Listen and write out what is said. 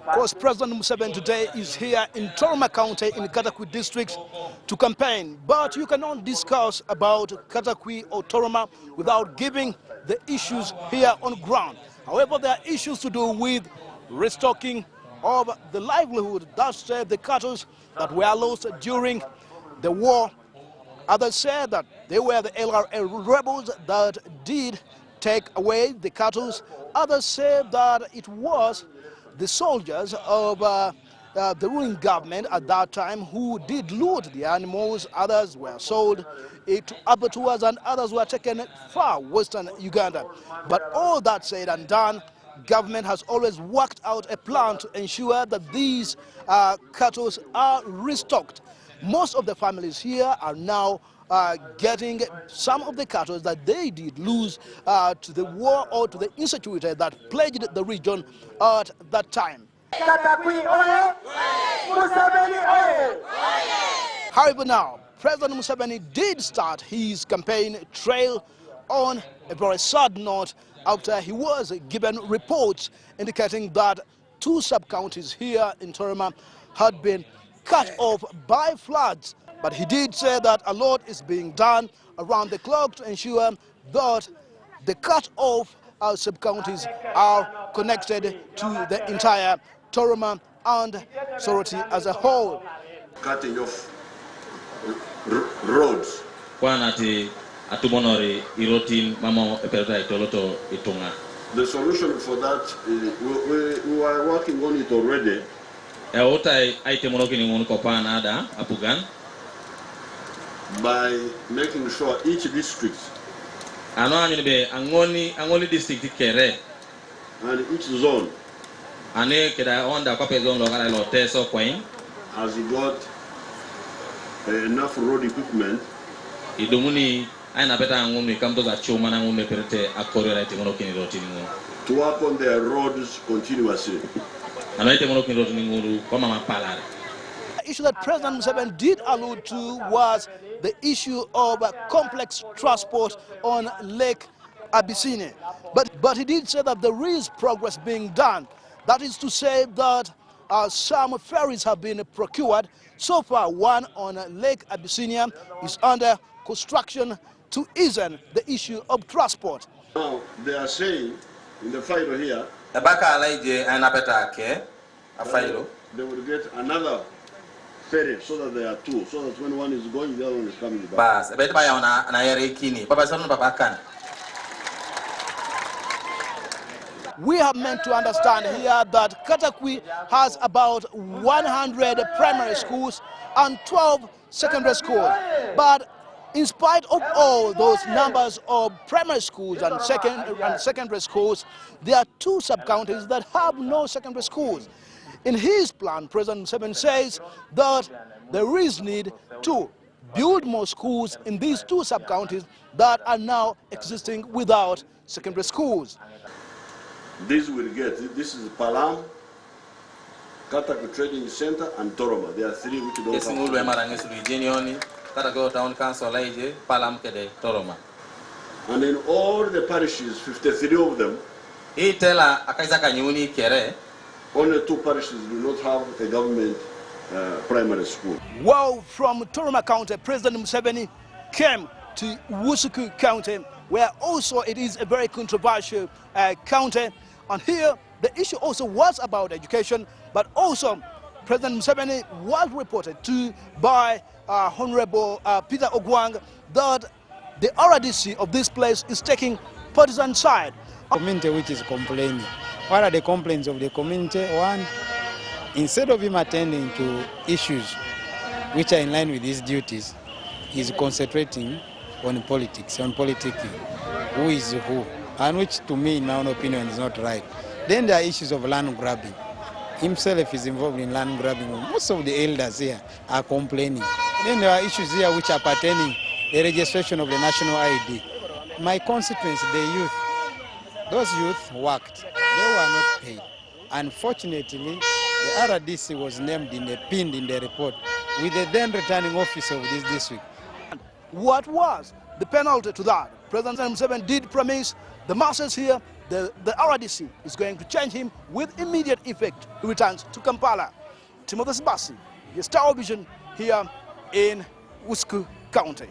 Of course, President Museveni today is here in Toroma County in Katakwi district to campaign. But you cannot discuss about Katakwi or Toroma without giving the issues here on ground. However, there are issues to do with restocking of the livelihood that served the cattle that were lost during the war. Others said that they were the LRA rebels that did take away the cattle. Others said that it was the soldiers of the ruling government at that time who did loot the animals. Others were sold to abattoirs and others were taken far western Uganda. But all that said and done, government has always worked out a plan to ensure that these cattle are restocked. Most of the families here are now getting some of the cattle that they did lose to the war or to the insecurity that plagued the region at that time. However, now, President Museveni did start his campaign trail on a very sad note after he was given reports indicating that 2 sub-counties here in Toroma had been cut off by floods. But he did say that a lot is being done around the clock to ensure that the cut-off sub-counties are connected to the entire Toroma and Soroti as a whole. Cutting off roads. The solution for that, we are working on it already. By making sure each district and each zone has got enough road equipment to work on their roads continuously. The issue that President Museveni did allude to was the issue of complex transport on Lake Bisinia. But he did say that there is progress being done. That is to say that some ferries have been procured. So far, one on Lake Bisinia is under construction to ease the issue of transport. Now, they are saying in the file here, they will get another ferry so that there are 2, so that when one is going, the other one is coming back. We have meant to understand here that Katakwi has about 100 primary schools and 12 secondary schools. But in spite of all those numbers of primary schools and secondary schools, there are 2 sub-counties that have no secondary schools. In his plan, President Museveni says that there is need to build more schools in these 2 sub-counties that are now existing without secondary schools. This is Palam, Katakwi Trading Center, and Toroma. There are 3 which don't have. And in all the parishes, 53 of them, only 2 parishes do not have a government primary school. Well, from Toroma County, President Museveni came to Wusuku County, where also it is a very controversial county. And here, the issue also was about education, but also President Museveni was reported to by Honorable Peter Ogwang that the RDC of this place is taking partisan side. Community which is complaining. What are the complaints of the community? One, instead of him attending to issues which are in line with his duties, he's concentrating on politics, on politicking. Who is who? And which to me, in my own opinion, is not right. Then there are issues of land grabbing. Himself is involved in land grabbing. Most of the elders here are complaining. Then there are issues here which are pertaining the registration of the national ID. My constituency, the youth, those youth worked. They were not paid. Unfortunately, the RDC was named pinned in the report with the then returning officer of this district. What was the penalty to that? President Museveni did promise the masses here the RDC is going to change him with immediate effect. He returns to Kampala. Timothy Sibasi, the Star Vision here in Wusku County.